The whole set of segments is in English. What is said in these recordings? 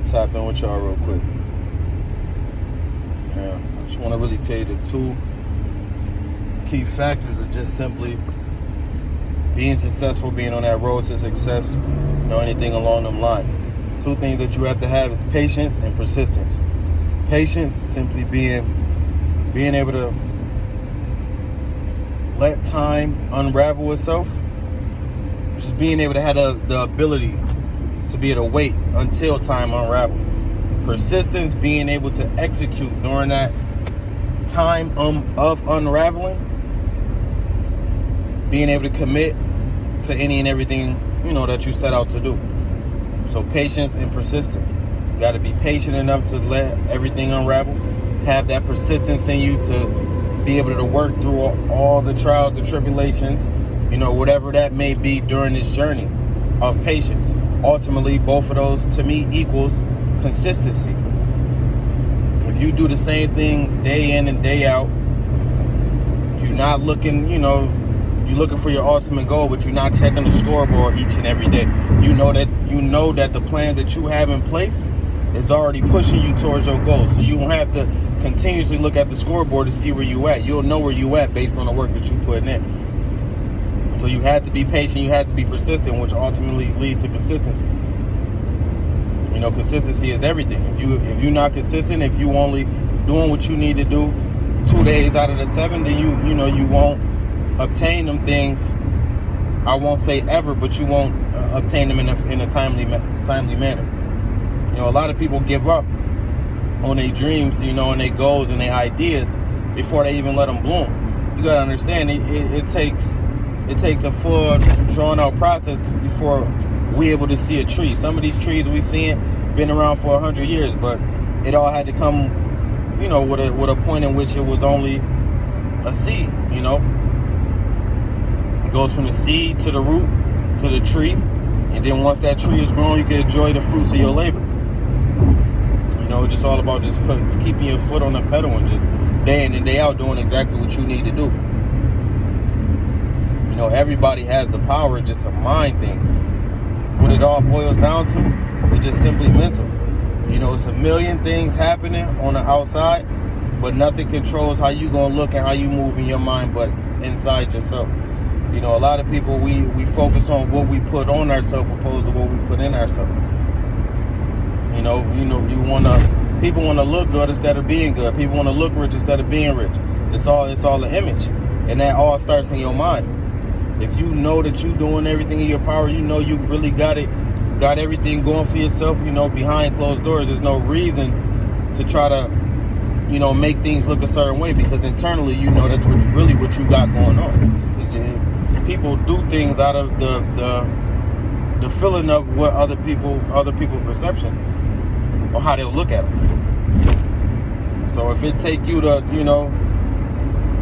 tap in with y'all real quick. Yeah, I just want to really tell you the two key factors of just simply being successful, being on that road to success, anything along them lines. Two things that you have to have is patience and persistence. Patience, simply being able to let time unravel itself. Just being able to have the ability to be able to wait until time unravels. Persistence, being able to execute during that time of unraveling. Being able to commit to any and everything, that you set out to do. So patience and persistence. You got to be patient enough to let everything unravel. Have that persistence in you to be able to work through all the trials, the tribulations, whatever that may be during this journey of patience. Ultimately, both of those to me equals consistency. If you do the same thing day in and day out, you're not looking, you're looking for your ultimate goal, but you're not checking the scoreboard each and every day. You know that the plan that you have in place is already pushing you towards your goal. So you don't have to continuously look at the scoreboard to see where you at. You'll know where you at based on the work that you're putting in. So you have to be patient, you have to be persistent, which ultimately leads to consistency. Consistency is everything. If you're not consistent, if you only doing what you need to do 2 days out of the 7, then you won't obtain them things. I won't say ever, but you won't obtain them in a timely manner. A lot of people give up on their dreams, and their goals and their ideas before they even let them bloom. You gotta understand, it takes a full drawn out process before we're able to see a tree. Some of these trees we seeing been around for 100 years, but it all had to come, with a point in which it was only a seed. It goes from the seed to the root to the tree, and then once that tree is grown, you can enjoy the fruits of your labor. It's just all about just keeping your foot on the pedal and just day in and day out doing exactly what you need to do. Everybody has the power, it's just a mind thing. What it all boils down to is just simply mental. It's a million things happening on the outside, but nothing controls how you gonna look and how you move in your mind but inside yourself. A lot of people, we focus on what we put on ourselves opposed to what we put in ourselves. People wanna look good instead of being good. People wanna look rich instead of being rich. It's all an image, and that all starts in your mind. If you know that you're doing everything in your power, you really got everything going for yourself, behind closed doors, there's no reason to try to, make things look a certain way, because internally, that's what you got going on. It's just, people do things out of the feeling of what other people's perception or how they'll look at them. So if it take you to,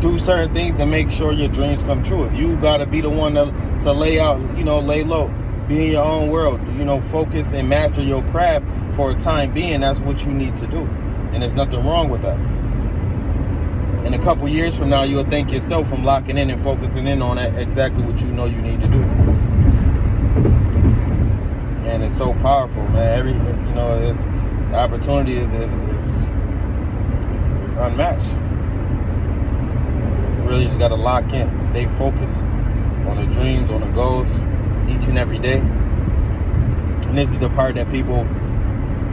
do certain things to make sure your dreams come true. If you gotta be the one to lay out, lay low, be in your own world, focus and master your craft for a time being, that's what you need to do. And there's nothing wrong with that. In a couple years from now, you'll thank yourself from locking in and focusing in on that, exactly what you know you need to do. And it's so powerful, man. The opportunity is unmatched. Really just got to lock in, stay focused on the dreams, on the goals each and every day. And this is the part that people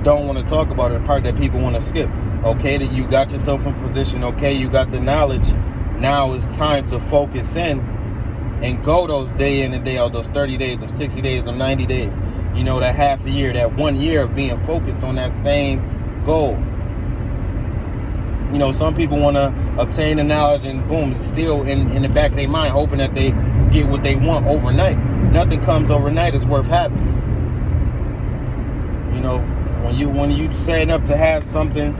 don't want to talk about, the part that people want to skip. Okay, that you got yourself in position. Okay, you got the knowledge. Now it's time to focus in and go those day in and day out, those 30 days, those 60 days, those 90 days. That half a year, that 1 year of being focused on that same goal. Some people want to obtain the knowledge and boom, still in the back of their mind, hoping that they get what they want overnight. Nothing comes overnight is worth having. When you setting up to have something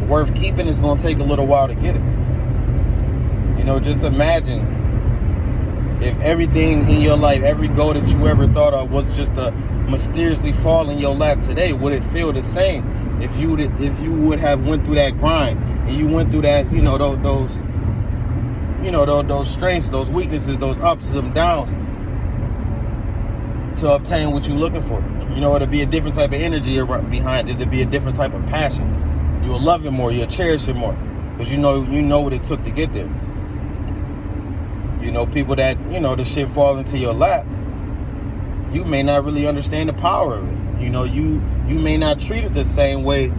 worth keeping, it's going to take a little while to get it. Just imagine if everything in your life, every goal that you ever thought of was just to mysteriously fall in your lap today. Would it feel the same if you would have went through that grind and you went through that, those strengths, those weaknesses, those ups and downs to obtain what you're looking for. You know, it'll be a different type of energy behind it. It'll be a different type of passion. You'll love it more. You'll cherish it more because you know what it took to get there. You know, people that, you know, the shit fall into your lap, you may not really understand the power of it. You know, you may not treat it the same way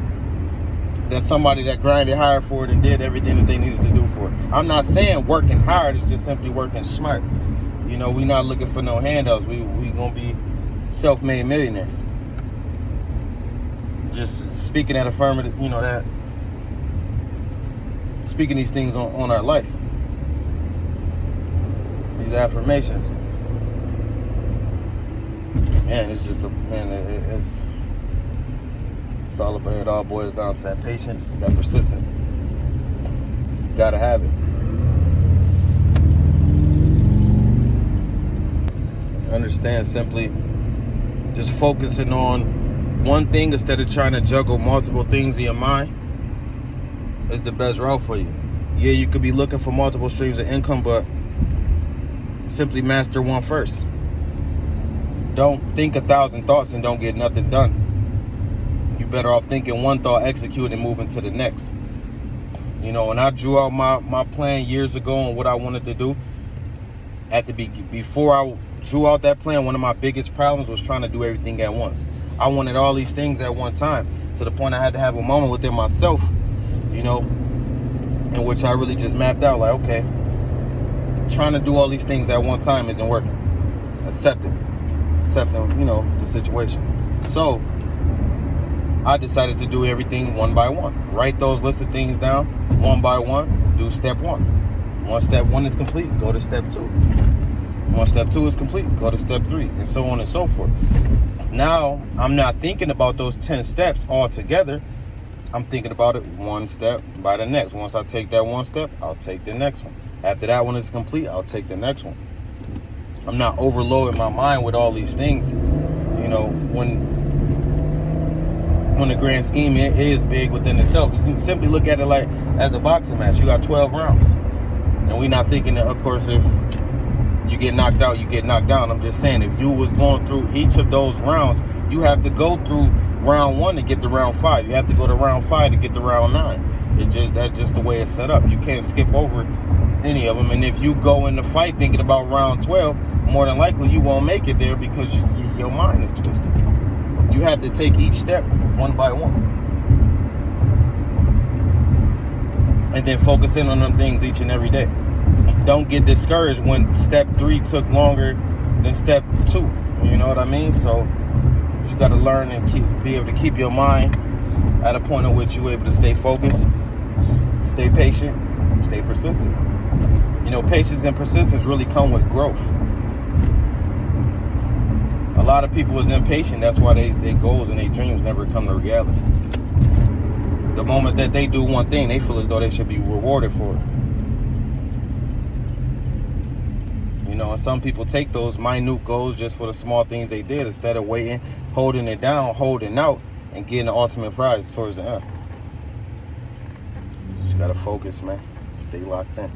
that somebody that grinded hard for it and did everything that they needed to do for it. I'm not saying working hard, it's just simply working smart. You know, we not looking for no handouts. We gonna be self-made millionaires. Just speaking that affirmative, you know, that speaking these things on our life. These affirmations. Man, it's just it's all about, it all boils down to that patience, that persistence. You gotta have it. Understand simply just focusing on one thing instead of trying to juggle multiple things in your mind is the best route for you. Yeah, you could be looking for multiple streams of income, but simply master one first. Don't think 1,000 thoughts and don't get nothing done. You're better off thinking one thought, execute, and moving to the next. You know, when I drew out my plan years ago on what I wanted to do, before I drew out that plan, one of my biggest problems was trying to do everything at once. I wanted all these things at one time to the point I had to have a moment within myself, you know, in which I really just mapped out like, okay, trying to do all these things at one time isn't working. Accepting, you know, the situation. So I decided to do everything one by one. Write those list of things down one by one. Do step one. Once step one is complete, go to step two. Once step two is complete, go to step three, and so on and so forth. Now, I'm not thinking about those 10 steps all together. I'm thinking about it one step by the next. Once I take that one step, I'll take the next one. After that one is complete, I'll take the next one. I'm not overloading my mind with all these things. You know, when the grand scheme it is big within itself, you can simply look at it like as a boxing match. You got 12 rounds. And we're not thinking that, of course, if you get knocked out, you get knocked down. I'm just saying, if you was going through each of those rounds, you have to go through round 1 to get to round 5. You have to go to round 5 to get to round 9. That's just the way it's set up. You can't skip over any of them. And if you go in the fight thinking about round 12, more than likely you won't make it there because your mind is twisted. You have to take each step one by one. And then focus in on them things each and every day. Don't get discouraged when step 3 took longer than step 2. You know what I mean? So you got to learn and be able to keep your mind at a point at which you're able to stay focused, stay patient, stay persistent. You know, patience and persistence really come with growth. A lot of people is impatient. That's why their goals and their dreams never come to reality. The moment that they do one thing, they feel as though they should be rewarded for it. You know, and some people take those minute goals just for the small things they did instead of waiting, holding it down, holding out, and getting the ultimate prize towards the end. Just gotta focus, man. Stay locked in.